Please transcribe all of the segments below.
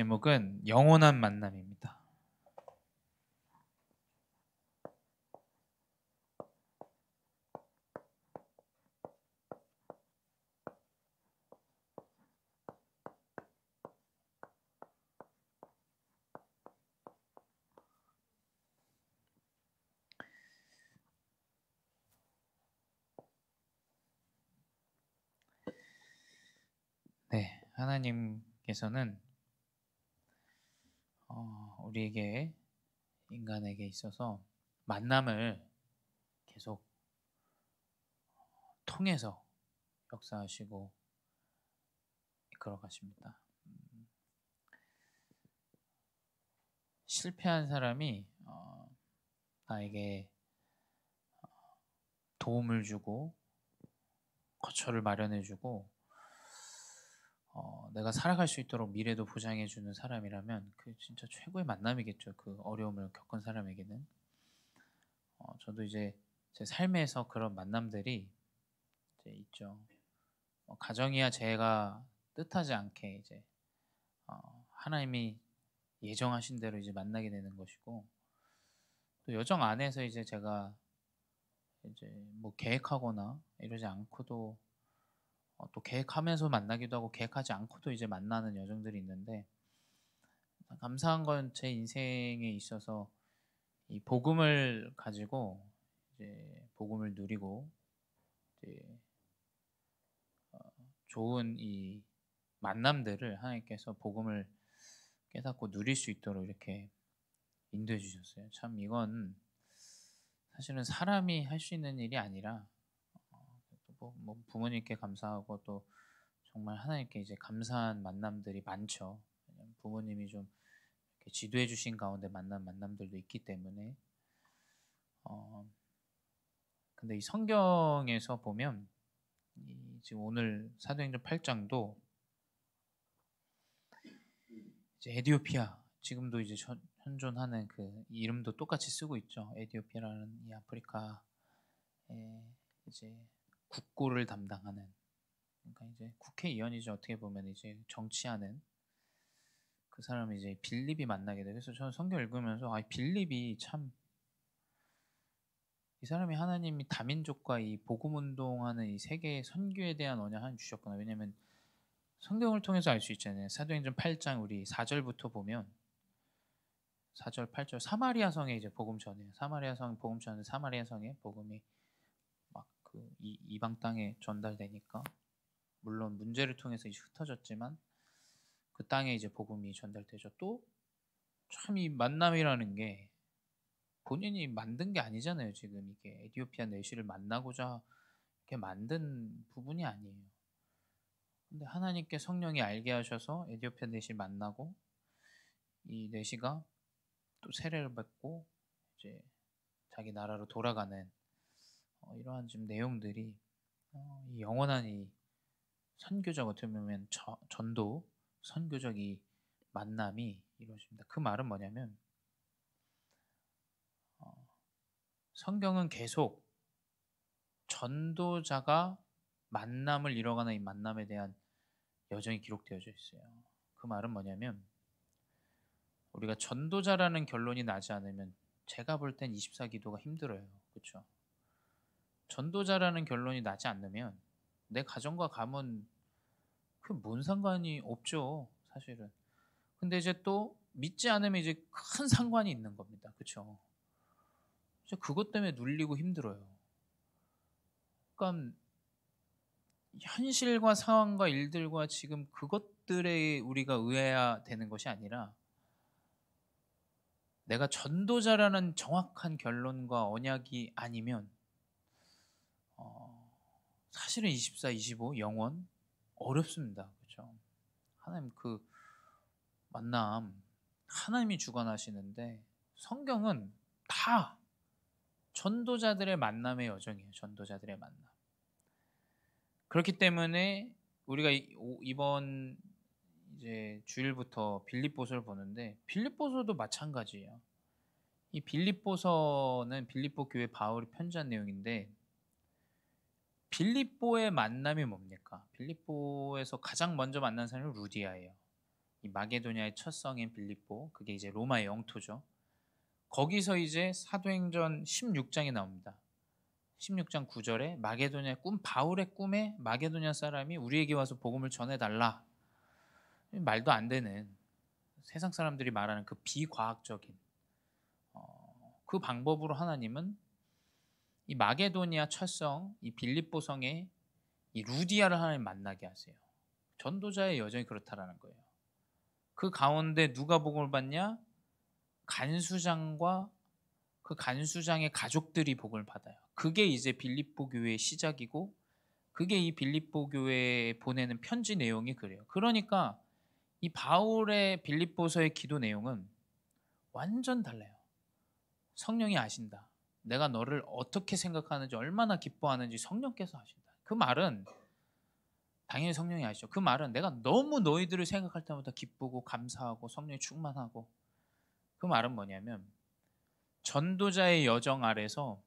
제목은 영원한 만남입니다. 네, 하나님께서는 우리에게 인간에게 있어서 만남을 계속 통해서 역사하시고 이끌어 가십니다. 실패한 사람이 나에게 도움을 주고 거처를 마련해 주고 내가 살아갈 수 있도록 미래도 보장해 주는 사람이라면 그 진짜 최고의 만남이겠죠. 그 어려움을 겪은 사람에게는. 저도 이제 제 삶에서 그런 만남들이 이제 있죠. 가정이야 제가 뜻하지 않게 이제 하나님이 예정하신 대로 이제 만나게 되는 것이고, 또 여정 안에서 이제 제가 이제 뭐 계획하거나 이러지 않고도 또 계획하면서 만나기도 하고 계획하지 않고도 이제 만나는 여정들이 있는데, 감사한 건 제 인생에 있어서 이 복음을 가지고 이제 복음을 누리고 이제 좋은 이 만남들을 하나님께서 복음을 깨닫고 누릴 수 있도록 이렇게 인도해 주셨어요. 참 이건 사실은 사람이 할 수 있는 일이 아니라 뭐 부모님께 감사하고 또 정말 하나님께 이제 감사한 만남들이 많죠. 왜냐면 부모님이 좀 이렇게 지도해 주신 가운데 만난 만남들도 있기 때문에. 근데 이 성경에서 보면 이 지금 오늘 사도행전 8장도 이제 에디오피아, 지금도 이제 현존하는 그 이름도 똑같이 쓰고 있죠. 에디오피아라는 이 아프리카의 이제 국고를 담당하는, 그러니까 이제 국회의원이죠. 어떻게 보면 이제 정치하는 그 사람이 이제 빌립이 만나게 돼요. 그래서 저는 성경 읽으면서 빌립이 참, 이 사람이 하나님이 다민족과 이 복음 운동하는 이 세계 선교에 대한 언약 하나님 주셨구나. 왜냐면 성경을 통해서 알 수 있잖아요. 사도행전 8장 우리 4절부터 보면 4절 8절 사마리아 성에 이제 복음 전해요. 사마리아 성 복음 전에 사마리아 성에 복음이 막 그 이방 땅에 전달되니까, 물론 문제를 통해서 이제 흩어졌지만 그 땅에 이제 복음이 전달되죠. 또 참 이 만남이라는 게 본인이 만든 게 아니잖아요. 지금 이게 에티오피아 내시를 만나고자 이렇게 만든 부분이 아니에요. 근데 하나님께 성령이 알게 하셔서 에티오피아 내시를 만나고 이 내시가 또 세례를 받고 이제 자기 나라로 돌아가는 이러한 지금 내용들이 이 영원한 이 선교적, 어떻게 보면 전도 선교적 이 만남이 이루어집니다. 그 말은 뭐냐면 성경은 계속 전도자가 만남을 이뤄가는 이 만남에 대한 여정이 기록되어져 있어요. 그 말은 뭐냐면 우리가 전도자라는 결론이 나지 않으면 제가 볼 땐 24기도가 힘들어요. 그렇죠? 전도자라는 결론이 나지 않으면 내 가정과 가문 그 뭔 상관이 없죠, 사실은. 근데 이제 또 믿지 않으면 이제 큰 상관이 있는 겁니다. 그렇죠? 그것 때문에 눌리고 힘들어요. 그러니까 현실과 상황과 일들과 지금 그것들에 우리가 의해야 되는 것이 아니라 내가 전도자라는 정확한 결론과 언약이 아니면 사실은 24, 25 영원 어렵습니다. 그렇죠? 하나님 그 만남 하나님이 주관하시는데 성경은 다 전도자들의 만남의 여정이에요. 전도자들의 만남. 그렇기 때문에 우리가 이번 이제 주일부터 빌립보서를 보는데 빌립보서도 마찬가지예요. 이 빌립보서는 빌립보 교회 바울이 편지한 내용인데 빌립보의 만남이 뭡니까? 빌립보에서 가장 먼저 만난 사람이 루디아예요. 이 마게도냐의 첫 성인 빌립보, 그게 이제 로마의 영토죠. 거기서 이제 사도행전 16장에 나옵니다. 16장 9절에 마게도냐 바울의 꿈에 마게도냐 사람이 우리에게 와서 복음을 전해달라. 말도 안 되는, 세상 사람들이 말하는 그 비과학적인 그 방법으로 하나님은 이 마게도니아 첫성, 이 빌립보 성에 이 루디아를 하나님 만나게 하세요. 전도자의 여정이 그렇다라는 거예요. 그 가운데 누가 복음을 받냐? 간수장과 그 간수장의 가족들이 복음을 받아요. 그게 이제 빌립보 교회의 시작이고, 그게 이 빌립보 교회에 보내는 편지 내용이 그래요. 그러니까 이 바울의 빌립보서의 기도 내용은 완전 달라요. 성령이 아신다. 내가 너를 어떻게 생각하는지, 얼마나 기뻐하는지 성령께서 아신다. 그 말은 당연히 성령이 아시죠. 그 말은 내가 너무 너희들을 생각할 때마다 기쁘고 감사하고 성령이 충만하고, 그 말은 뭐냐면 전도자의 여정 아래서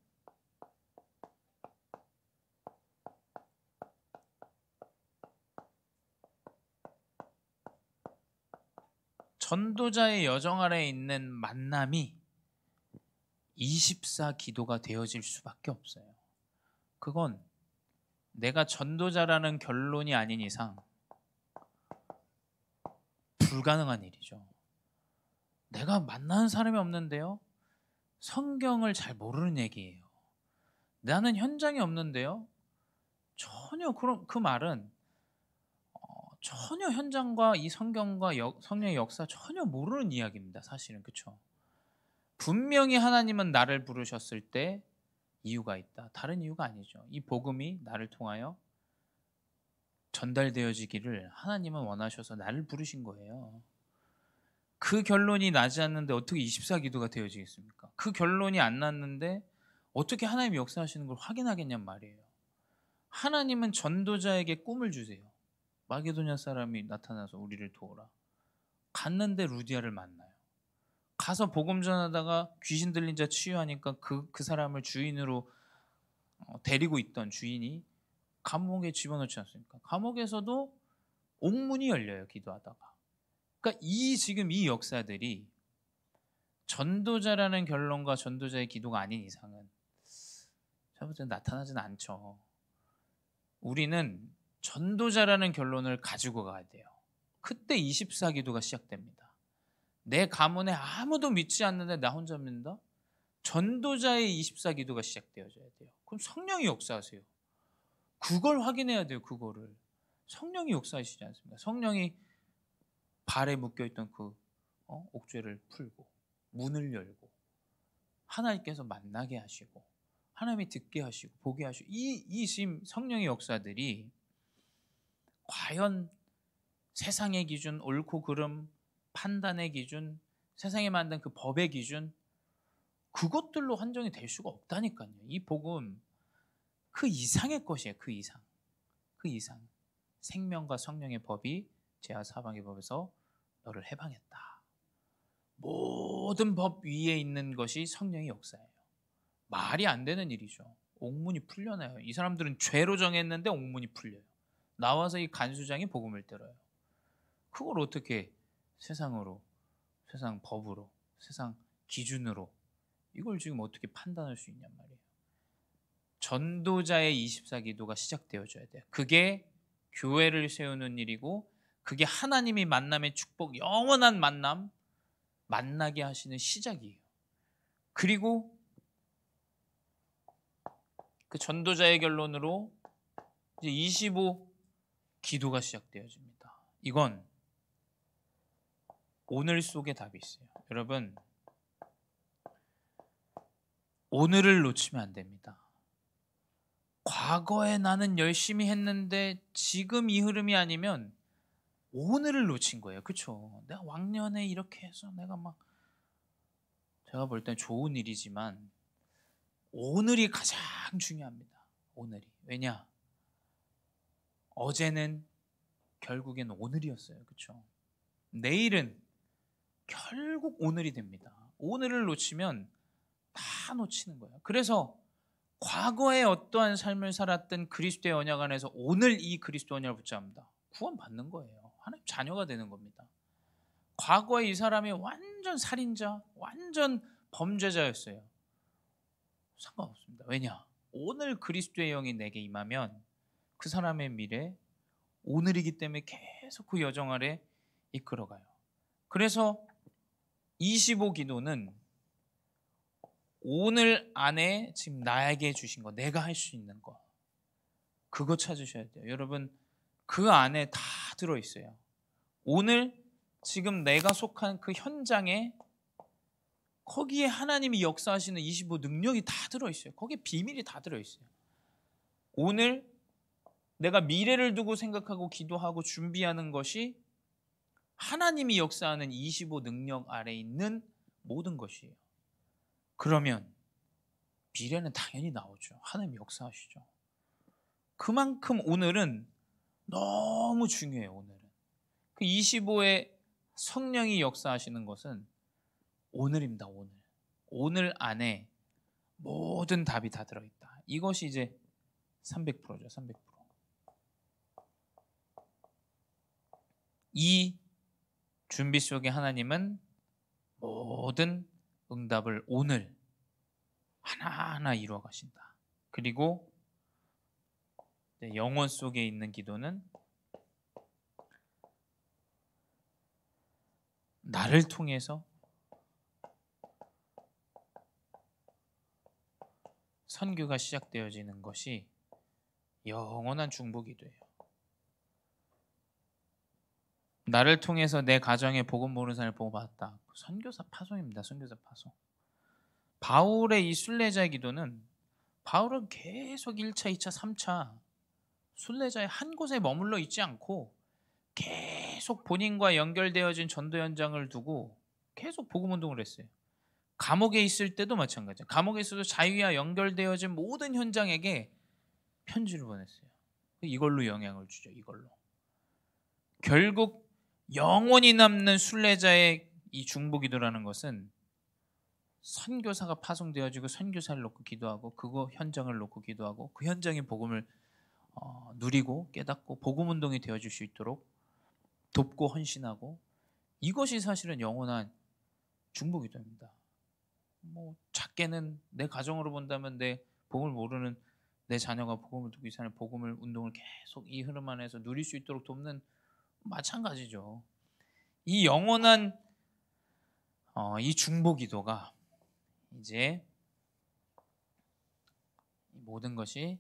전도자의 여정 아래에 있는 만남이 24 기도가 되어질 수밖에 없어요. 그건 내가 전도자라는 결론이 아닌 이상 불가능한 일이죠. 내가 만나는 사람이 없는데요, 성경을 잘 모르는 얘기예요. 나는 현장이 없는데요, 전혀 그 말은 전혀 현장과 이 성경과 성령의 역사 전혀 모르는 이야기입니다. 사실은. 그렇죠? 분명히 하나님은 나를 부르셨을 때 이유가 있다. 다른 이유가 아니죠. 이 복음이 나를 통하여 전달되어지기를 하나님은 원하셔서 나를 부르신 거예요. 그 결론이 나지 않는데 어떻게 24기도가 되어지겠습니까? 그 결론이 안 났는데 어떻게 하나님이 역사하시는 걸 확인하겠냔 말이에요. 하나님은 전도자에게 꿈을 주세요. 마게도냐 사람이 나타나서 우리를 도우라. 갔는데 루디아를 만나요. 가서 복음 전하다가 귀신 들린 자 치유하니까 그 사람을 주인으로 데리고 있던 주인이 감옥에 집어넣지 않습니까? 감옥에서도 옥문이 열려요, 기도하다가. 그러니까 지금 이 역사들이 전도자라는 결론과 전도자의 기도가 아닌 이상은 제가 볼 때는 나타나지는 않죠. 우리는 전도자라는 결론을 가지고 가야 돼요. 그때 24기도가 시작됩니다. 내 가문에 아무도 믿지 않는데 나 혼자 믿는다? 전도자의 24기도가 시작되어져야 돼요. 그럼 성령이 역사하세요. 그걸 확인해야 돼요. 그거를. 성령이 역사하시지 않습니까? 성령이 발에 묶여있던 그 옥죄를 풀고 문을 열고 하나님께서 만나게 하시고 하나님이 듣게 하시고 보게 하시고, 이 성령의 역사들이 과연 세상의 기준, 옳고 그름, 판단의 기준, 세상에 만든 그 법의 기준, 그것들로 한정이 될 수가 없다니까요. 이 복음 그 이상의 것이에요. 그 이상. 생명과 성령의 법이 죄와 사망의 법에서 너를 해방했다. 모든 법 위에 있는 것이 성령의 역사예요. 말이 안 되는 일이죠. 옥문이 풀려나요. 이 사람들은 죄로 정했는데 옥문이 풀려요. 나와서 이 간수장이 복음을 들어요. 그걸 어떻게 세상으로, 세상 법으로, 세상 기준으로 이걸 지금 어떻게 판단할 수 있냔 말이에요. 전도자의 24기도가 시작되어져야 돼요. 그게 교회를 세우는 일이고, 그게 하나님이 만남의 축복, 영원한 만남, 만나게 하시는 시작이에요. 그리고 그 전도자의 결론으로 이제 25기도가 시작되어집니다. 이건 오늘 속에 답이 있어요. 여러분, 오늘을 놓치면 안 됩니다. 과거에 나는 열심히 했는데 지금 이 흐름이 아니면 오늘을 놓친 거예요. 그렇죠? 내가 왕년에 이렇게 해서 내가 막, 제가 볼 땐 좋은 일이지만 오늘이 가장 중요합니다. 오늘이. 왜냐? 어제는 결국엔 오늘이었어요. 그렇죠? 내일은 결국 오늘이 됩니다. 오늘을 놓치면 다 놓치는 거예요. 그래서 과거에 어떠한 삶을 살았던 그리스도의 언약 안에서 오늘 이 그리스도 언약을 붙잡는다. 구원 받는 거예요. 하나님 자녀가 되는 겁니다. 과거에 이 사람이 완전 살인자, 완전 범죄자였어요. 상관없습니다. 왜냐? 오늘 그리스도의 영이 내게 임하면 그 사람의 미래 오늘이기 때문에 계속 그 여정 아래 이끌어가요. 그래서 25 기도는 오늘 안에 지금 나에게 주신 거, 내가 할 수 있는 거, 그거 찾으셔야 돼요. 여러분, 그 안에 다 들어있어요. 오늘 지금 내가 속한 그 현장에 거기에 하나님이 역사하시는 25 능력이 다 들어있어요. 거기에 비밀이 다 들어있어요. 오늘 내가 미래를 두고 생각하고 기도하고 준비하는 것이 하나님이 역사하는 25 능력 아래 있는 모든 것이에요. 그러면 미래는 당연히 나오죠. 하나님이 역사하시죠. 그만큼 오늘은 너무 중요해요. 오늘은 그 25의 성령이 역사하시는 것은 오늘입니다. 오늘 안에 모든 답이 다 들어있다. 이것이 이제 300%죠. 300%. 이 준비 속에 하나님은 모든 응답을 오늘 하나하나 이루어 가신다. 그리고 영혼 속에 있는 기도는 나를 통해서 선교가 시작되어지는 것이 영원한 중보기도예요. 나를 통해서 내 가정에 복음 모르는 사람을 복음받았다. 선교사 파송입니다. 선교사 파송. 바울의 이 순례자의 기도는 바울은 계속 1차, 2차, 3차 순례자의 한 곳에 머물러 있지 않고 계속 본인과 연결되어진 전도 현장을 두고 계속 복음 운동을 했어요. 감옥에 있을 때도 마찬가지예요. 감옥에 있어도 자유와 연결되어진 모든 현장에게 편지를 보냈어요. 이걸로 영향을 주죠. 이걸로. 결국 영원히 남는 순례자의 이 중보기도라는 것은 선교사가 파송되어지고 선교사를 놓고 기도하고 그거 현장을 놓고 기도하고 그 현장의 복음을 누리고 깨닫고 복음 운동이 되어줄 수 있도록 돕고 헌신하고, 이것이 사실은 영원한 중보기도입니다. 뭐 작게는 내 가정으로 본다면 내 복음을 모르는 내 자녀가 복음을 듣고 이 사람의 복음을 운동을 계속 이 흐름 안에서 누릴 수 있도록 돕는 마찬가지죠. 이 영원한 이 중보기도가 이제 모든 것이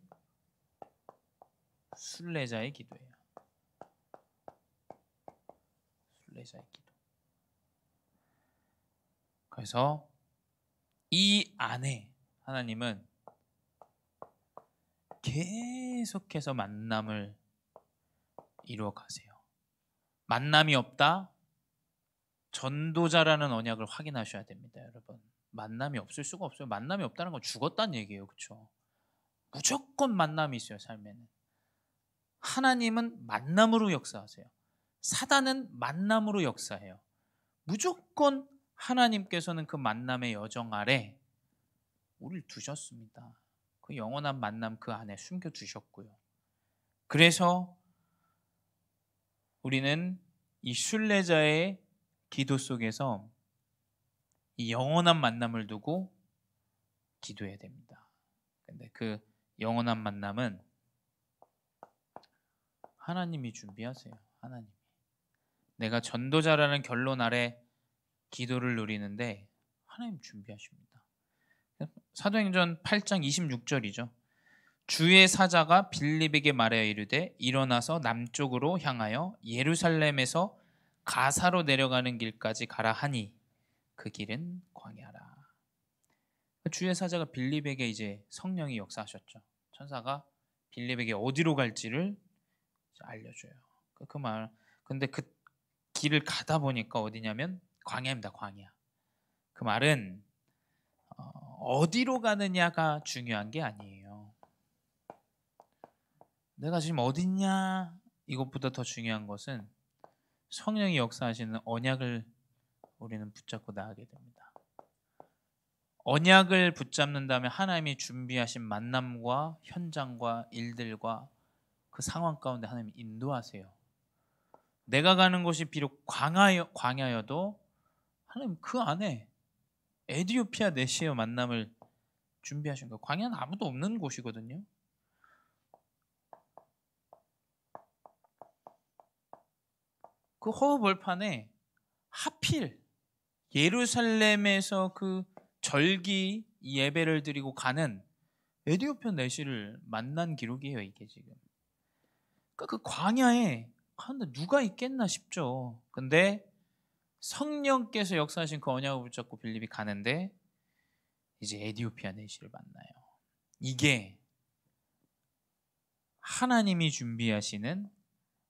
순례자의 기도예요. 순례자의 기도. 그래서 이 안에 하나님은 계속해서 만남을 이루어 가세요. 만남이 없다? 전도자라는 언약을 확인하셔야 됩니다, 여러분. 만남이 없을 수가 없어요. 만남이 없다는 건 죽었다는 얘기예요. 그렇죠? 무조건 만남이 있어요, 삶에는. 하나님은 만남으로 역사하세요. 사단은 만남으로 역사해요. 무조건 하나님께서는 그 만남의 여정 아래 우리를 두셨습니다. 그 영원한 만남 그 안에 숨겨두셨고요. 그래서 우리는 이 순례자의 기도 속에서 이 영원한 만남을 두고 기도해야 됩니다. 근데 그 영원한 만남은 하나님이 준비하세요. 하나님이. 내가 전도자라는 결론 아래 기도를 누리는데 하나님 준비하십니다. 사도행전 8장 26절이죠. 주의 사자가 빌립에게 말하여 이르되 일어나서 남쪽으로 향하여 예루살렘에서 가사로 내려가는 길까지 가라 하니 그 길은 광야라. 주의 사자가 빌립에게 이제 성령이 역사하셨죠. 천사가 빌립에게 어디로 갈지를 알려줘요. 그 말. 근데 그 길을 가다 보니까 어디냐면 광야입니다. 광야. 그 말은 어디로 가느냐가 중요한 게 아니에요. 내가 지금 어딨냐 이것보다 더 중요한 것은 성령이 역사하시는 언약을 우리는 붙잡고 나가게 됩니다. 언약을 붙잡는다면 하나님이 준비하신 만남과 현장과 일들과 그 상황 가운데 하나님이 인도하세요. 내가 가는 곳이 비록 광야여도 하나님 그 안에 에디오피아 내시의 만남을 준비하신 거예요. 광야는 아무도 없는 곳이거든요. 그 허허벌판에 하필 예루살렘에서 그 절기 예배를 드리고 가는 에디오피아 내시를 만난 기록이에요, 이게 지금. 그러니까 그 광야에 누가 있겠나 싶죠. 근데 성령께서 역사하신 그 언약을 붙잡고 빌립이 가는데 이제 에디오피아 내시를 만나요. 이게 하나님이 준비하시는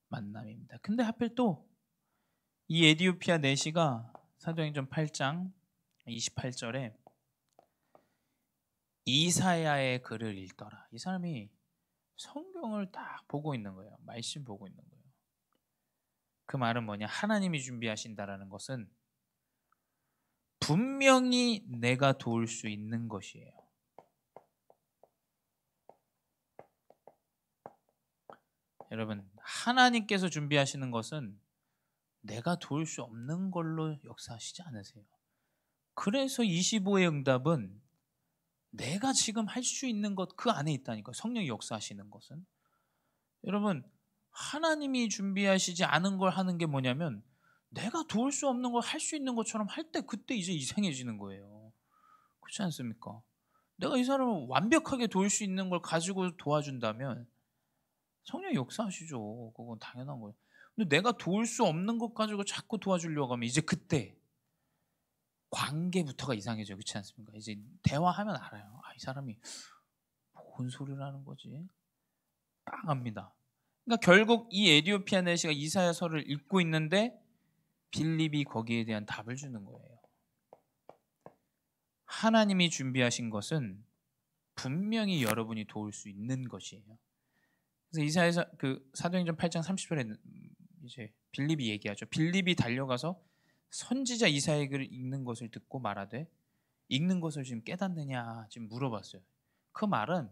만남입니다. 근데 하필 또 이 에디오피아 내시가 사도행전 8장 28절에 이사야의 글을 읽더라. 이 사람이 성경을 딱 보고 있는 거예요. 말씀 보고 있는 거예요. 그 말은 뭐냐? 하나님이 준비하신다라는 것은 분명히 내가 도울 수 있는 것이에요. 여러분, 하나님께서 준비하시는 것은 내가 도울 수 없는 걸로 역사하시지 않으세요. 그래서 25의 응답은 내가 지금 할 수 있는 것 그 안에 있다니까요. 성령이 역사하시는 것은. 여러분, 하나님이 준비하시지 않은 걸 하는 게 뭐냐면 내가 도울 수 없는 걸 할 수 있는 것처럼 할 때 그때 이제 이상해지는 거예요. 그렇지 않습니까? 내가 이 사람을 완벽하게 도울 수 있는 걸 가지고 도와준다면 성령이 역사하시죠. 그건 당연한 거예요. 근데 내가 도울 수 없는 것 가지고 자꾸 도와주려고 하면 이제 그때 관계부터가 이상해져요. 그렇지 않습니까? 이제 대화하면 알아요. 이 사람이 뭔 소리를 하는 거지? 빵 합니다. 그러니까 결국 이 에디오피아 내시가 이사야서를 읽고 있는데 빌립이 거기에 대한 답을 주는 거예요. 하나님이 준비하신 것은 분명히 여러분이 도울 수 있는 것이에요. 그래서 이사야서 그 사도행전 8장 30절에 이제 빌립이 얘기하죠. 빌립이 달려가서 선지자 이사야의 글을 읽는 것을 듣고 말하되 읽는 것을 지금 깨닫느냐 지금 물어봤어요. 그 말은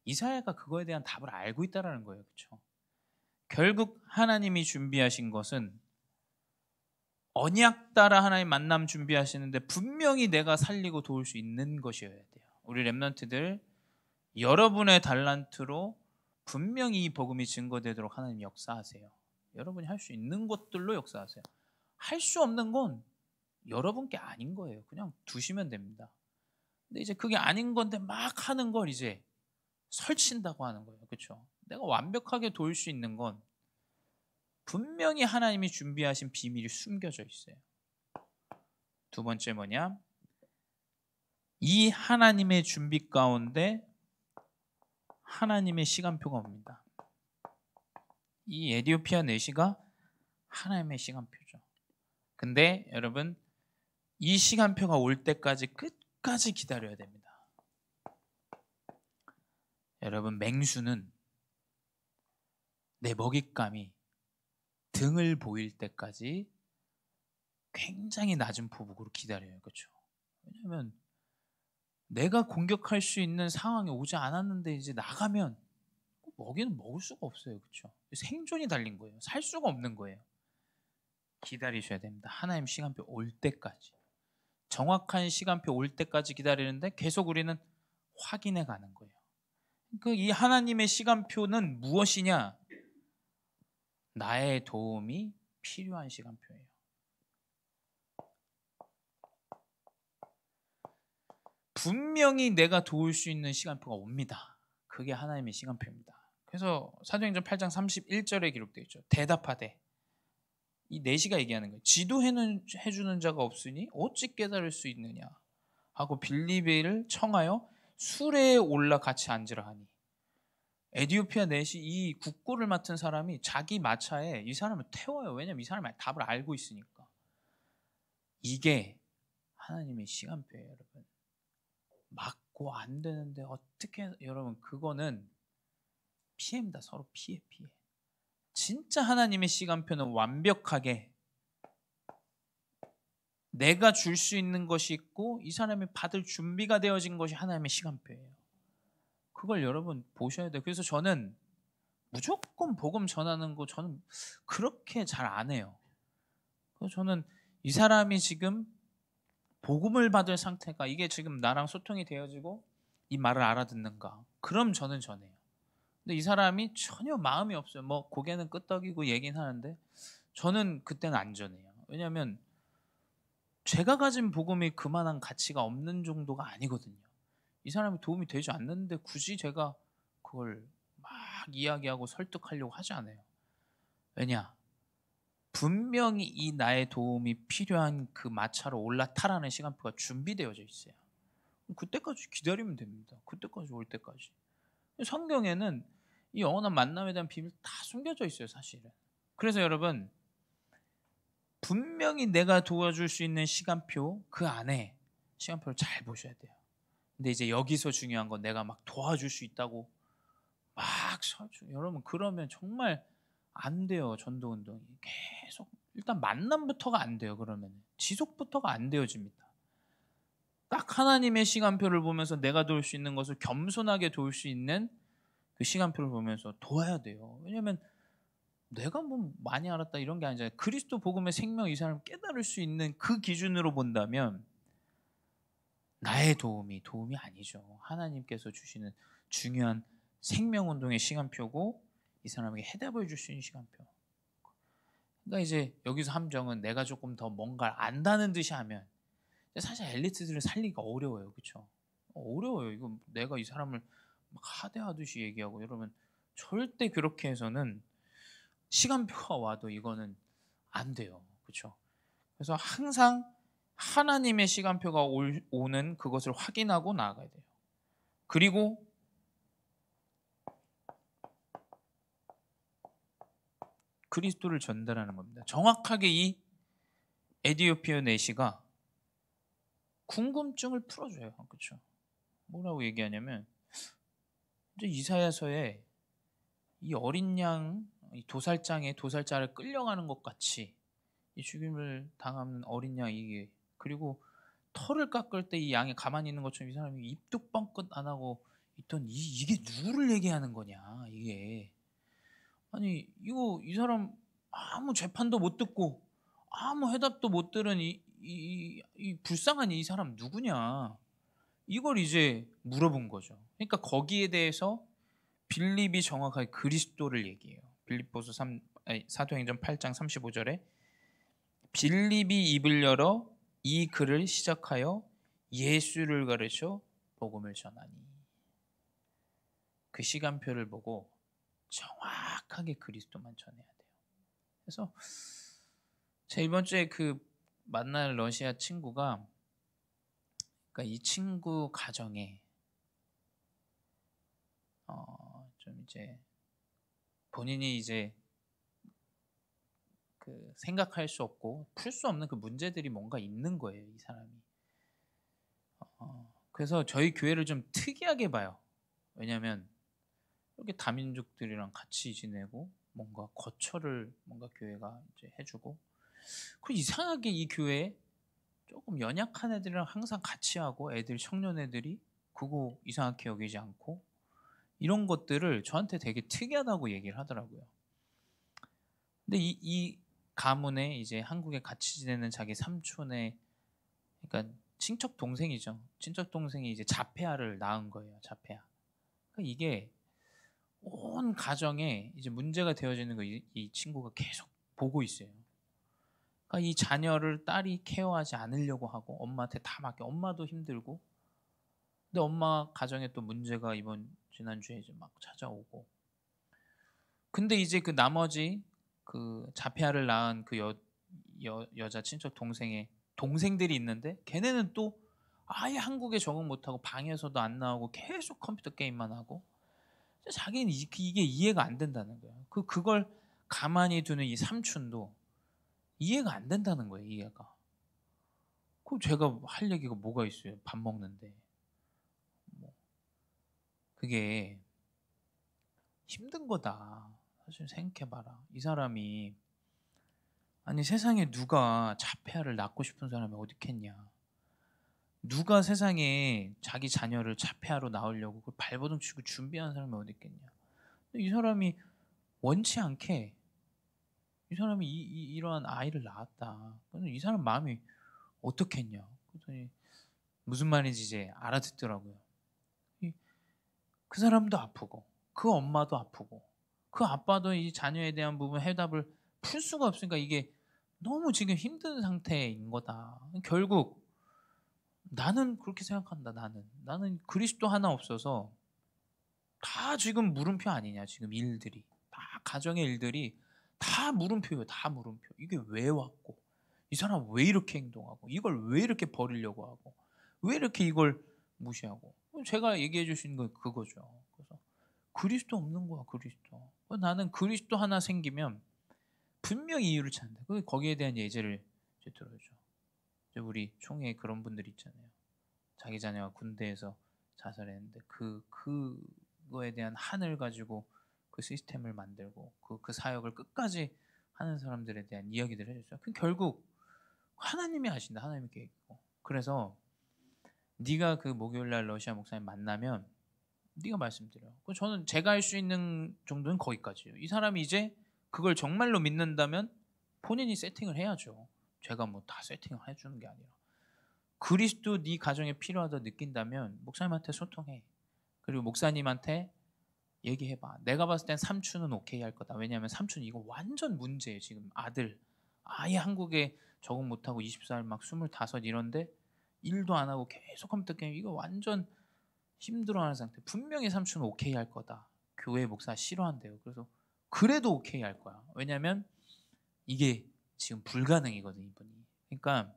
이사야가 그거에 대한 답을 알고 있다라는 거예요. 그렇죠? 결국 하나님이 준비하신 것은 언약 따라 하나님 만남 준비하시는데 분명히 내가 살리고 도울 수 있는 것이어야 돼요. 우리 렘넌트들 여러분의 달란트로 분명히 이 복음이 증거되도록 하나님 역사하세요. 여러분이 할 수 있는 것들로 역사하세요. 할 수 없는 건 여러분께 아닌 거예요. 그냥 두시면 됩니다. 근데 이제 그게 아닌 건데 막 하는 걸 이제 설친다고 하는 거예요. 그렇죠? 내가 완벽하게 도울 수 있는 건 분명히 하나님이 준비하신 비밀이 숨겨져 있어요. 두 번째 뭐냐? 이 하나님의 준비 가운데 하나님의 시간표가 옵니다. 이 에디오피아 내시가 하나님의 시간표죠. 근데 여러분 이 시간표가 올 때까지 끝까지 기다려야 됩니다. 여러분 맹수는 내 먹잇감이 등을 보일 때까지 굉장히 낮은 포복으로 기다려요. 그렇죠? 왜냐하면 내가 공격할 수 있는 상황이 오지 않았는데 이제 나가면 먹이는 먹을 수가 없어요. 그렇죠? 생존이 달린 거예요. 살 수가 없는 거예요. 기다리셔야 됩니다. 하나님 시간표 올 때까지. 정확한 시간표 올 때까지 기다리는데 계속 우리는 확인해 가는 거예요. 그 이 하나님의 시간표는 무엇이냐? 나의 도움이 필요한 시간표예요. 분명히 내가 도울 수 있는 시간표가 옵니다. 그게 하나님의 시간표입니다. 그래서 사도행전 8장 31절에 기록되어 있죠. 대답하되 이 내시가 얘기하는 거예요. 지도해주는 자가 없으니 어찌 깨달을 수 있느냐 하고 빌립을 청하여 수레에 올라 같이 앉으라 하니 에디오피아 내시 이 국고를 맡은 사람이 자기 마차에 이 사람을 태워요. 왜냐하면 이 사람이 답을 알고 있으니까. 이게 하나님의 시간표예요. 여러분. 맞고 안 되는데 어떻게 여러분 그거는 피해입니다. 서로 피해. 진짜 하나님의 시간표는 완벽하게 내가 줄 수 있는 것이 있고 이 사람이 받을 준비가 되어진 것이 하나님의 시간표예요. 그걸 여러분 보셔야 돼요. 그래서 저는 무조건 복음 전하는 거 저는 그렇게 잘 안 해요. 그래서 저는 이 사람이 지금 복음을 받을 상태가 이게 지금 나랑 소통이 되어지고 이 말을 알아듣는가? 그럼 저는 전해요. 근데 이 사람이 전혀 마음이 없어요. 뭐 고개는 끄덕이고 얘기는 하는데 저는 그때는 안 전해요. 왜냐하면 제가 가진 복음이 그만한 가치가 없는 정도가 아니거든요. 이 사람이 도움이 되지 않는데 굳이 제가 그걸 막 이야기하고 설득하려고 하지 않아요. 왜냐? 분명히 이 나의 도움이 필요한 그 마차로 올라타라는 시간표가 준비되어져 있어요. 그때까지 기다리면 됩니다. 그때까지 올 때까지. 성경에는 이 영원한 만남에 대한 비밀 다 숨겨져 있어요, 사실은. 그래서 여러분, 분명히 내가 도와줄 수 있는 시간표 그 안에 시간표를 잘 보셔야 돼요. 근데 이제 여기서 중요한 건 내가 막 도와줄 수 있다고 막 여러분 그러면 정말 안 돼요. 전도 운동이 계속 일단 만남부터가 안 돼요. 그러면 지속부터가 안 되어집니다. 딱 하나님의 시간표를 보면서 내가 도울 수 있는 것을 겸손하게 도울 수 있는 그 시간표를 보면서 도와야 돼요. 왜냐하면 내가 뭐 많이 알았다 이런 게 아니잖아요. 그리스도 복음의 생명 이 사람 깨달을 수 있는 그 기준으로 본다면 나의 도움이 아니죠. 하나님께서 주시는 중요한 생명운동의 시간표고 이 사람에게 해답을 줄 수 있는 시간표. 그러니까 이제 여기서 함정은 내가 조금 더 뭔가를 안다는 듯이 하면 사실 엘리트들을 살리기가 어려워요. 그렇죠? 어려워요. 이거 내가 이 사람을 막 하대하듯이 얘기하고 이러면 절대 그렇게 해서는 시간표가 와도 이거는 안 돼요. 그렇죠? 그래서 항상 하나님의 시간표가 오는 그것을 확인하고 나아가야 돼요. 그리고 그리스도를 전달하는 겁니다. 정확하게 이 에디오피아 내시가 궁금증을 풀어줘요. 그렇죠? 뭐라고 얘기하냐면 이제 이사야서에 이 어린 양, 이 도살장에 도살자를 끌려가는 것 같이 이 죽임을 당하는 어린 양 이게 그리고 털을 깎을 때 이 양이 가만히 있는 것처럼 이 사람이 입도 뻥끗 안 하고 있던 이게 누구를 얘기하는 거냐 이게 아니 이거 이 사람 아무 재판도 못 듣고 아무 해답도 못 들은 이 불쌍한 이 사람 누구냐 이걸 이제 물어본 거죠. 그러니까 거기에 대해서 빌립이 정확하게 그리스도를 얘기해요. 빌립보서 사도행전 8장 35절에 빌립이 입을 열어 이 글을 시작하여 예수를 가르쳐 복음을 전하니 그 시간표를 보고 정확하게 그리스도만 전해야 돼요. 그래서 제 이번 주에 그 만날 러시아 친구가 그러니까 이 친구 가정에 좀 이제 본인이 이제 그 생각할 수 없고 풀 수 없는 그 문제들이 뭔가 있는 거예요, 이 사람이. 그래서 저희 교회를 좀 특이하게 봐요. 왜냐하면 이렇게 다민족들이랑 같이 지내고 뭔가 거처를 뭔가 교회가 이제 해주고 그리고 이상하게 이 교회에 조금 연약한 애들이랑 항상 같이 하고 애들 청년 애들이 그거 이상하게 여기지 않고 이런 것들을 저한테 되게 특이하다고 얘기를 하더라고요. 근데 이 가문에 이제 한국에 같이 지내는 자기 삼촌의 그러니까 친척 동생이죠. 친척 동생이 이제 자폐아를 낳은 거예요. 자폐아. 그러니까 이게 온 가정에 이제 문제가 되어지는 거 이 친구가 계속 보고 있어요. 그러니까 이 자녀를 딸이 케어하지 않으려고 하고 엄마한테 다 맡겨. 엄마도 힘들고. 근데 엄마 가정에 또 문제가 지난주에 이제 막 찾아오고. 근데 이제 그 나머지 그 자폐아를 낳은 그 여자 친척 동생의 동생들이 있는데 걔네는 또 아예 한국에 적응 못하고 방에서도 안 나오고 계속 컴퓨터 게임만 하고 자기는 이게 이해가 안 된다는 거예요. 그걸 가만히 두는 이 삼촌도 이해가 안 된다는 거예요. 이해가. 그럼 제가 할 얘기가 뭐가 있어요? 밥 먹는데. 뭐 그게 힘든 거다. 사실 생각해봐라. 이 사람이 아니 세상에 누가 자폐아를 낳고 싶은 사람이 어디 있겠냐. 누가 세상에 자기 자녀를 자폐아로 낳으려고 발버둥 치고 준비한 사람이 어디 있겠냐. 이 사람이 원치 않게 이 사람이 이러한 아이를 낳았다. 그래서 이 사람 마음이 어떻겠냐. 그랬더니 무슨 말인지 이제 알아듣더라고요. 그 사람도 아프고 그 엄마도 아프고 그 아빠도 이 자녀에 대한 부분 해답을 풀 수가 없으니까 이게 너무 지금 힘든 상태인 거다. 결국 나는 그렇게 생각한다. 나는 그리스도 하나 없어서 다 지금 물음표 아니냐. 지금 일들이 다 가정의 일들이 다 물음표예요. 다 물음표. 이게 왜 왔고 이 사람 왜 이렇게 행동하고 이걸 왜 이렇게 버리려고 하고 왜 이렇게 이걸 무시하고. 제가 얘기해 주신 건 그거죠. 그래서 그리스도 없는 거야. 그리스도. 나는 그리스도 하나 생기면 분명히 이유를 찾는다. 거기에 대한 예제를 이제 들어줘. 이제 우리 총회에 그런 분들 있잖아요. 자기 자녀가 군대에서 자살했는데 그거에 대한 한을 가지고 그 시스템을 만들고 그 사역을 끝까지 하는 사람들에 대한 이야기들을 해줬어요. 그 결국 하나님이 아신다. 하나님이 계획이고. 그래서 네가 그 목요일날 러시아 목사님 만나면 네가 말씀드려. 저는 제가 할 수 있는 정도는 거기까지예요. 이 사람이 이제 그걸 정말로 믿는다면 본인이 세팅을 해야죠. 제가 뭐 다 세팅을 해주는 게 아니라. 그리스도 네 가정에 필요하다 느낀다면 목사님한테 소통해. 그리고 목사님한테 얘기해봐. 내가 봤을 땐 삼촌은 오케이 할 거다. 왜냐하면 삼촌 이거 완전 문제예요. 지금 아들 아예 한국에 적응 못하고 20살 막 25 이런데 일도 안 하고 계속 컴퓨터 게임 이거 완전 힘들어하는 상태. 분명히 삼촌은 오케이 할 거다. 교회 목사 싫어한대요. 그래서 그래도 오케이 할 거야. 왜냐하면 이게 지금 불가능이거든 이분이. 그러니까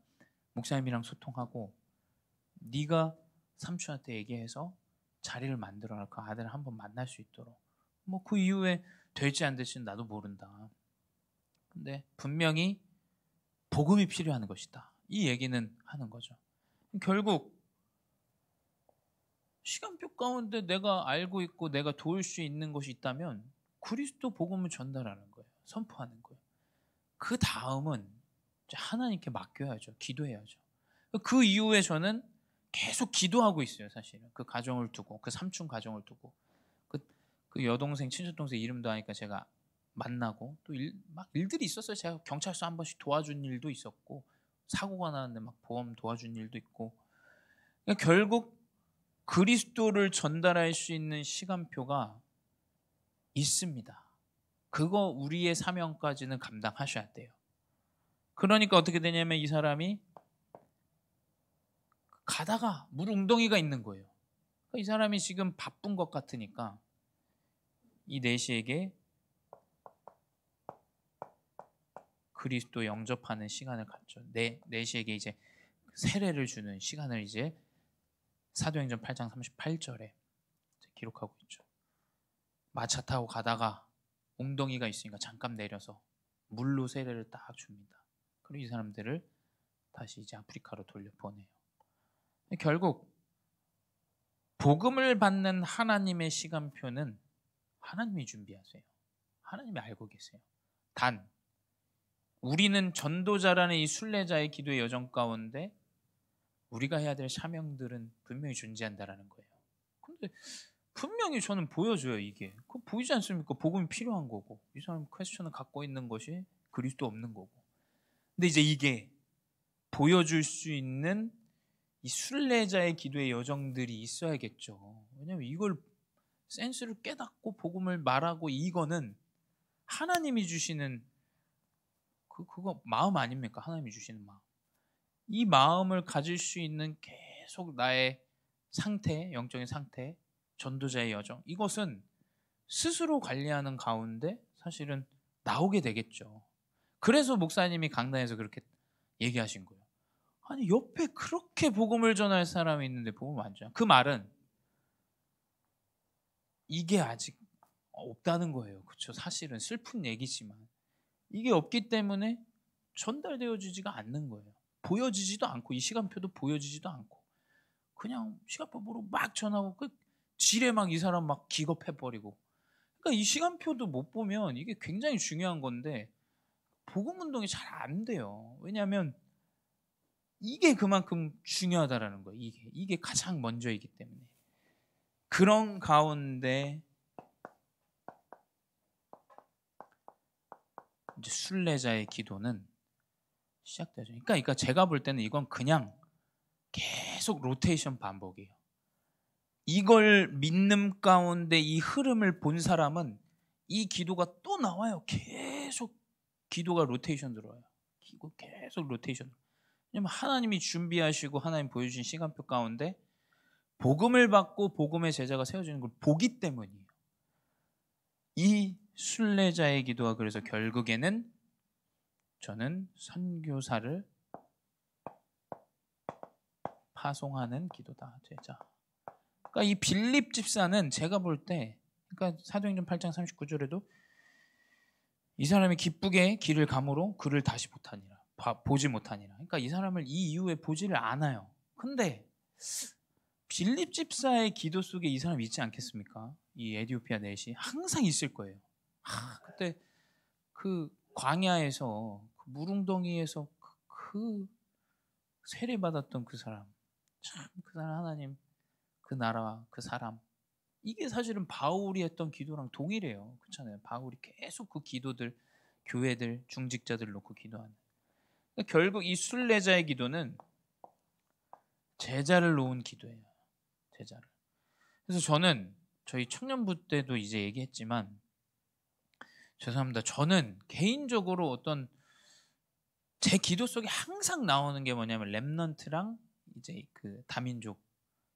목사님이랑 소통하고 네가 삼촌한테 얘기해서 자리를 만들어라. 그 아들을 한번 만날 수 있도록. 뭐 그 이후에 될지 안 될지는 나도 모른다. 근데 분명히 복음이 필요한 것이다. 이 얘기는 하는 거죠. 결국 시간표 가운데 내가 알고 있고 내가 도울 수 있는 것이 있다면 그리스도 복음을 전달하는 거예요. 선포하는 거예요. 그 다음은 하나님께 맡겨야죠. 기도해야죠. 그 이후에 저는 계속 기도하고 있어요. 사실은 그 가정을 두고 그 삼촌 가정을 두고 그 여동생 친척동생 이름도 하니까 제가 만나고 또 막 일들이 있었어요. 제가 경찰서 한 번씩 도와준 일도 있었고 사고가 나는데 막 보험 도와준 일도 있고. 그러니까 결국 그리스도를 전달할 수 있는 시간표가 있습니다. 그거 우리의 사명까지는 감당하셔야 돼요. 그러니까 어떻게 되냐면 이 사람이 가다가 물 웅덩이가 있는 거예요. 이 사람이 지금 바쁜 것 같으니까 이 내시에게 그리스도 영접하는 시간을 갖죠. 내시에게 이제 세례를 주는 시간을 이제 사도행전 8장 38절에 기록하고 있죠. 마차 타고 가다가 웅덩이가 있으니까 잠깐 내려서 물로 세례를 딱 줍니다. 그리고 이 사람들을 다시 이제 아프리카로 돌려보내요. 결국 복음을 받는 하나님의 시간표는 하나님이 준비하세요. 하나님이 알고 계세요. 단 우리는 전도자라는 이 순례자의 기도의 여정 가운데 우리가 해야 될 사명들은 분명히 존재한다라는 거예요. 근데 분명히 저는 보여줘요. 이게 그거 보이지 않습니까? 복음이 필요한 거고 이 사람 퀘스천을 갖고 있는 것이 그리스도 없는 거고. 근데 이제 이게 보여줄 수 있는 이 순례자의 기도의 여정들이 있어야겠죠. 왜냐하면 이걸 센스를 깨닫고 복음을 말하고 이거는 하나님이 주시는 그거 마음 아닙니까? 하나님이 주시는 마음. 이 마음을 가질 수 있는 계속 나의 상태, 영적인 상태, 전도자의 여정. 이것은 스스로 관리하는 가운데 사실은 나오게 되겠죠. 그래서 목사님이 강단에서 그렇게 얘기하신 거예요. 아니 옆에 그렇게 복음을 전할 사람이 있는데 복음 안 전해. 그 말은 이게 아직 없다는 거예요. 그렇죠? 사실은 슬픈 얘기지만 이게 없기 때문에 전달되어지지가 않는 거예요. 보여지지도 않고 이 시간표도 보여지지도 않고 그냥 시간표로 막 전하고 그 지레 막 이 사람 막 기겁해버리고. 그러니까 이 시간표도 못 보면 이게 굉장히 중요한 건데 복음 운동이 잘 안 돼요. 왜냐하면 이게 그만큼 중요하다라는 거예요. 이게 가장 먼저이기 때문에. 그런 가운데 이제 순례자의 기도는 시작되죠. 그러니까 제가 볼 때는 이건 그냥 계속 로테이션 반복이에요. 이걸 믿는 가운데 이 흐름을 본 사람은 이 기도가 또 나와요. 계속 기도가 로테이션 들어와요. 계속 로테이션. 왜냐면 하나님이 준비하시고 하나님 보여주신 시간표 가운데 복음을 받고 복음의 제자가 세워지는 걸 보기 때문이에요. 이 순례자의 기도가 그래서 결국에는 저는 선교사를 파송하는 기도다. 제자. 그러니까 이 빌립 집사는 제가 볼 때, 그러니까 사도행전 8장 39절에도 이 사람이 기쁘게 길을 가므로 그를 다시 보지 못하니라. 그러니까 이 사람을 이 이후에 보지를 않아요. 근데 빌립 집사의 기도 속에 이 사람이 있지 않겠습니까? 이 에디오피아 넷이 항상 있을 거예요. 그때 그 광야에서 그 물웅덩이에서 그 세례받았던 그 사람, 참 그 사람 하나님, 그 나라, 그 사람, 이게 사실은 바울이 했던 기도랑 동일해요. 그렇잖아요. 바울이 계속 그 기도들, 교회들, 중직자들 놓고 기도하는. 그러니까 결국 이 순례자의 기도는 제자를 놓은 기도예요. 제자를. 그래서 저는 저희 청년부 때도 이제 얘기했지만, 죄송합니다. 저는 개인적으로 어떤 제 기도 속에 항상 나오는 게 뭐냐면 렘넌트랑 이제 그 다민족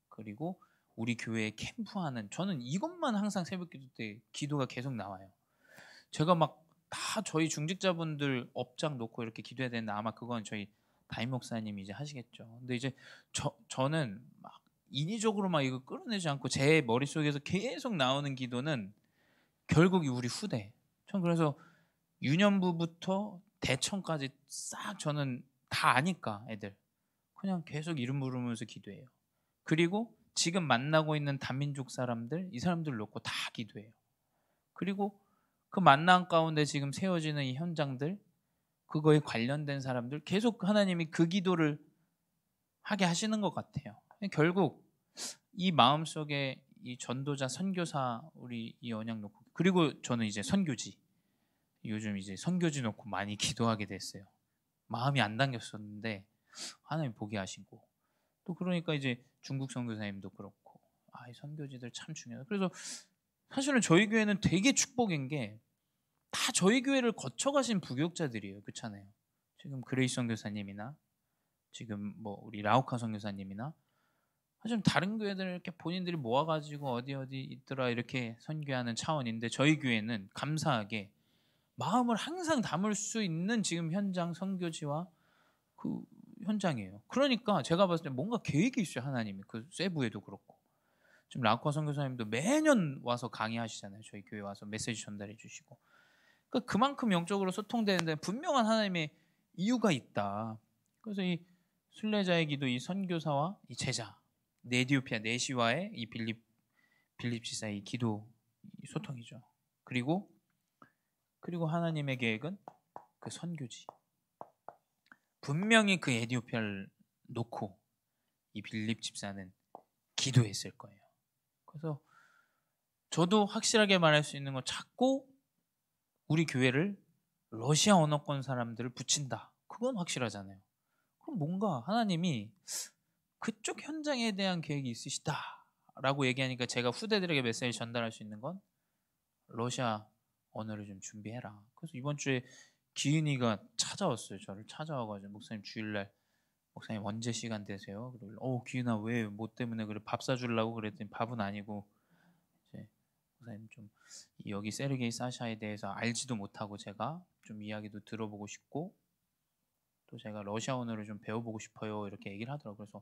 그리고 우리 교회에 캠프하는, 저는 이것만 항상 새벽기도 때 기도가 계속 나와요. 제가 막 다 저희 중직자분들 업장 놓고 이렇게 기도해야 되는데 아마 그건 저희 담임 목사님이 이제 하시겠죠. 근데 이제 저는 막 인위적으로 막 이거 끌어내지 않고 제 머릿속에서 계속 나오는 기도는 결국 우리 후대. 전 그래서 유년부부터 대청까지 싹 저는 다 아니까 애들 그냥 계속 이름 부르면서 기도해요. 그리고 지금 만나고 있는 다민족 사람들, 이 사람들 놓고 다 기도해요. 그리고 그 만남 가운데 지금 세워지는 이 현장들, 그거에 관련된 사람들 계속 하나님이 그 기도를 하게 하시는 것 같아요. 결국 이 마음속에 이 전도자, 선교사 우리 이 언약 놓고, 그리고 저는 이제 선교지, 요즘 이제 선교지 놓고 많이 기도하게 됐어요. 마음이 안 당겼었는데 하나님 보게 하시고, 또 그러니까 이제 중국 선교사님도 그렇고, 이 선교지들 참 중요하다. 그래서 사실은 저희 교회는 되게 축복인 게 다 저희 교회를 거쳐가신 부교육자들이에요. 그렇잖아요. 지금 그레이스 선교사님이나 지금 뭐 우리 라우카 선교사님이나 사실 다른 교회들 이렇게 본인들이 모아가지고 어디 있더라 이렇게 선교하는 차원인데, 저희 교회는 감사하게 마음을 항상 담을 수 있는 지금 현장 선교지와 그 현장이에요. 그러니까 제가 봤을 때 뭔가 계획이 있어요. 하나님이 그 세부에도 그렇고, 지금 라우카 선교사님도 매년 와서 강의하시잖아요. 저희 교회 와서 메시지 전달해 주시고, 그러니까 그만큼 영적으로 소통되는데 분명한 하나님의 이유가 있다. 그래서 이 순례자의 기도, 이 선교사와 이 제자, 에디오피아 네시와의 이 빌립 지사의 이 기도, 이 소통이죠. 그리고 하나님의 계획은 그 선교지. 분명히 그 에디오피아를 놓고 이 빌립 집사는 기도했을 거예요. 그래서 저도 확실하게 말할 수 있는 건 자꾸 우리 교회를 러시아 언어권 사람들을 붙인다. 그건 확실하잖아요. 그럼 뭔가 하나님이 그쪽 현장에 대한 계획이 있으시다라고 얘기하니까 제가 후대들에게 메시지 전달할 수 있는 건 러시아 언어를 좀 준비해라. 그래서 이번 주에 기은이가 찾아왔어요. 저를 찾아와가지고, 목사님 주일날 목사님 언제 시간 되세요? 그리고 기은아 왜 뭐 때문에 그래, 밥 사주려고 그랬더니 밥은 아니고 이제 목사님 좀 여기 세르게이 사샤에 대해서 알지도 못하고 제가 좀 이야기도 들어보고 싶고 또 제가 러시아 언어를 좀 배워보고 싶어요 이렇게 얘기를 하더라고요. 그래서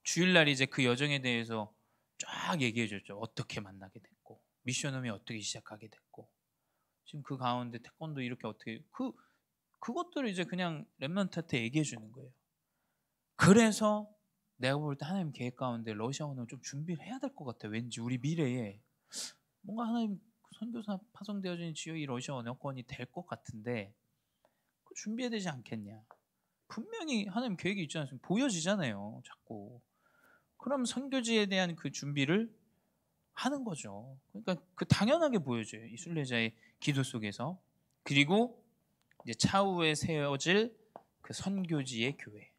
주일날 이제 그 여정에 대해서 쫙 얘기해 줬죠. 어떻게 만나게 됐고 미션홈이 어떻게 시작하게 됐고 지금 그 가운데 태권도 이렇게 어떻게 그것들을 이제 그냥 렘넌트한테 얘기해 주는 거예요. 그래서 내가 볼 때 하나님 계획 가운데 러시아 언어 좀 준비를 해야 될 것 같아. 왠지 우리 미래에 뭔가 하나님 선교사 파송되어진 지역이 러시아 언어권이 될 것 같은데 준비해야 되지 않겠냐. 분명히 하나님 계획이 있지 않습니까? 보여지잖아요. 자꾸. 그럼 선교지에 대한 그 준비를 하는 거죠. 그러니까 그 당연하게 보여져요. 이 순례자의 기도 속에서. 그리고 이제 차후에 세워질 그 선교지의 교회.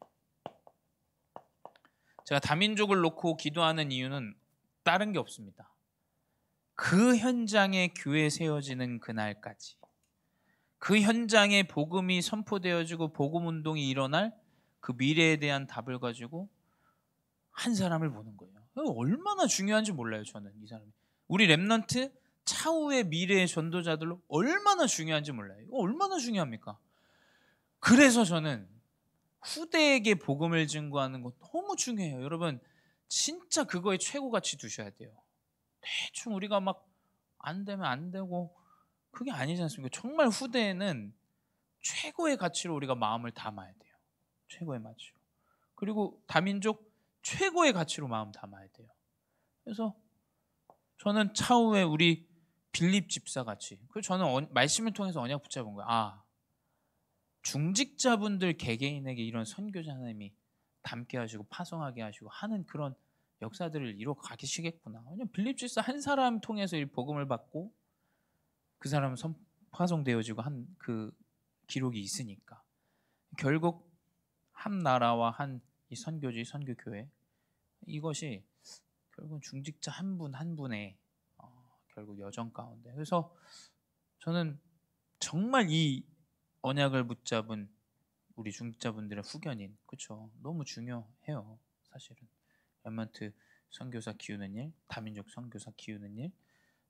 제가 다민족을 놓고 기도하는 이유는 다른 게 없습니다. 그 현장에 교회 세워지는 그날까지, 그 현장에 복음이 선포되어지고 복음 운동이 일어날 그 미래에 대한 답을 가지고 한 사람을 보는 거예요. 얼마나 중요한지 몰라요. 저는 이 사람이, 우리 렘넌트 차후의 미래의 전도자들로 얼마나 중요한지 몰라요. 이거 얼마나 중요합니까? 그래서 저는 후대에게 복음을 증거하는 거 너무 중요해요. 여러분 진짜 그거에 최고 가치 두셔야 돼요. 대충 우리가 막 안 되면 안 되고 그게 아니지 않습니까? 정말 후대에는 최고의 가치로 우리가 마음을 담아야 돼요. 최고의 가치로. 그리고 다민족 최고의 가치로 마음 담아야 돼요. 그래서 저는 차후에 우리 빌립 집사 같이, 그래서 저는 말씀을 통해서 언약 붙잡은 거예요. 중직자분들 개개인에게 이런 선교자 하나님이 담게 하시고 파송하게 하시고 하는 그런 역사들을 이루어 가시겠구나. 왜냐면 빌립 집사 한 사람 통해서 이 복음을 받고 그 사람은 파송되어지고 한 그 기록이 있으니까 결국 한 나라와 한 이 선교지 선교교회, 이것이 결국은 중직자 한 분 한 분의 결국 여정 가운데, 그래서 저는 정말 이 언약을 붙잡은 우리 중직자분들의 후견인, 그렇죠? 너무 중요해요. 사실은 렘넌트 선교사 키우는 일, 다민족 선교사 키우는 일,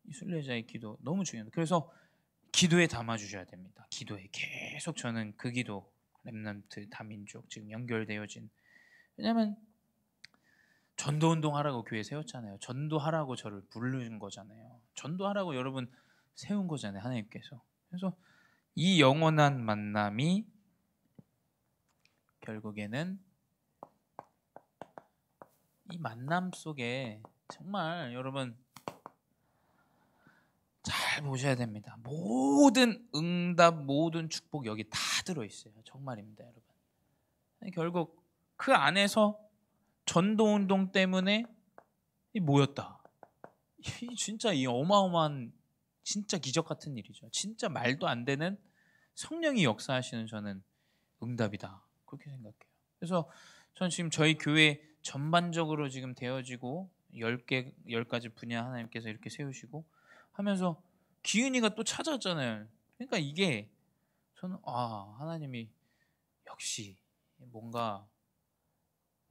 이 순례자의 기도 너무 중요합니다. 그래서 기도에 담아주셔야 됩니다. 기도에 계속 저는 그 기도, 렘넌트 다민족 지금 연결되어진, 왜냐하면 전도운동 하라고 교회 세웠잖아요. 전도하라고 저를 부르는 거잖아요. 전도하라고 여러분 세운 거잖아요, 하나님께서. 그래서 이 영원한 만남이 결국에는 이 만남 속에 정말 여러분 잘 보셔야 됩니다. 모든 응답, 모든 축복 여기 다 들어있어요. 정말입니다, 여러분. 결국 그 안에서 전도운동 때문에 모였다. 진짜 이 어마어마한 진짜 기적 같은 일이죠. 진짜 말도 안 되는 성령이 역사하시는 저는 응답이다, 그렇게 생각해요. 그래서 저는 지금 저희 교회 전반적으로 지금 되어지고 10가지 분야 하나님께서 이렇게 세우시고 하면서 기은이가 또 찾아왔잖아요. 그러니까 이게 저는 하나님이 역시 뭔가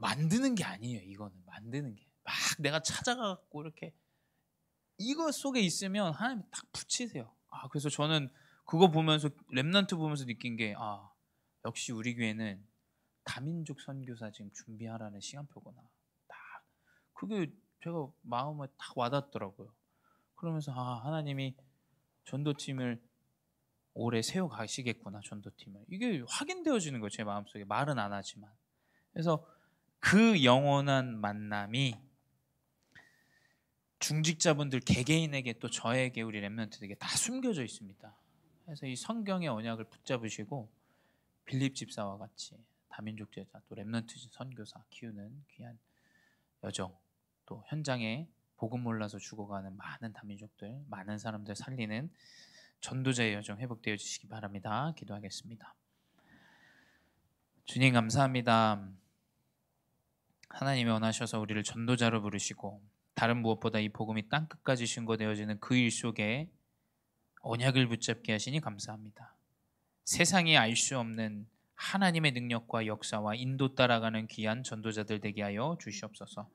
만드는 게 아니에요. 이거는 만드는 게 막 내가 찾아가고 이렇게 이거 속에 있으면 하나님 딱 붙이세요. 그래서 저는 그거 보면서 렘넌트 보면서 느낀 게 역시 우리 교회는 다민족 선교사 지금 준비하라는 시간표구나. 딱 그게 제가 마음에 딱 와닿더라고요. 그러면서 하나님이 전도팀을 올해 세워 가시겠구나. 전도팀을 이게 확인되어지는 거예요. 제 마음속에 말은 안 하지만. 그래서 그 영원한 만남이 중직자분들 개개인에게 또 저에게 우리 렘넌트에게 다 숨겨져 있습니다. 그래서 이 성경의 언약을 붙잡으시고 빌립 집사와 같이 다민족 제자 또 렘넌트 선교사 키우는 귀한 여정, 또 현장에 복음 몰라서 죽어가는 많은 다민족들, 많은 사람들 살리는 전도자의 여정 회복되어 주시기 바랍니다. 기도하겠습니다. 주님 감사합니다. 하나님이 원하셔서 우리를 전도자로 부르시고 다른 무엇보다 이 복음이 땅끝까지 신고되어지는 그 일 속에 언약을 붙잡게 하시니 감사합니다. 세상이 알 수 없는 하나님의 능력과 역사와 인도 따라가는 귀한 전도자들 되게 하여 주시옵소서.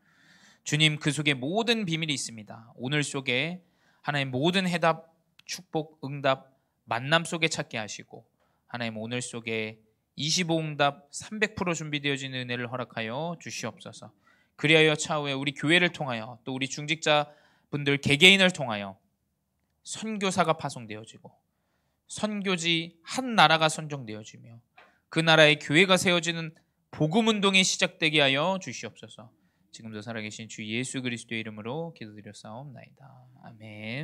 주님, 그 속에 모든 비밀이 있습니다. 오늘 속에 하나님 모든 해답, 축복, 응답, 만남 속에 찾게 하시고 하나님 오늘 속에 25응답 300% 준비되어진 은혜를 허락하여 주시옵소서. 그리하여 차후에 우리 교회를 통하여 또 우리 중직자분들 개개인을 통하여 선교사가 파송되어지고 선교지 한 나라가 선정되어지며 그 나라의 교회가 세워지는 복음운동이 시작되게 하여 주시옵소서. 지금도 살아계신 주 예수 그리스도의 이름으로 기도드렸사옵나이다. 아멘.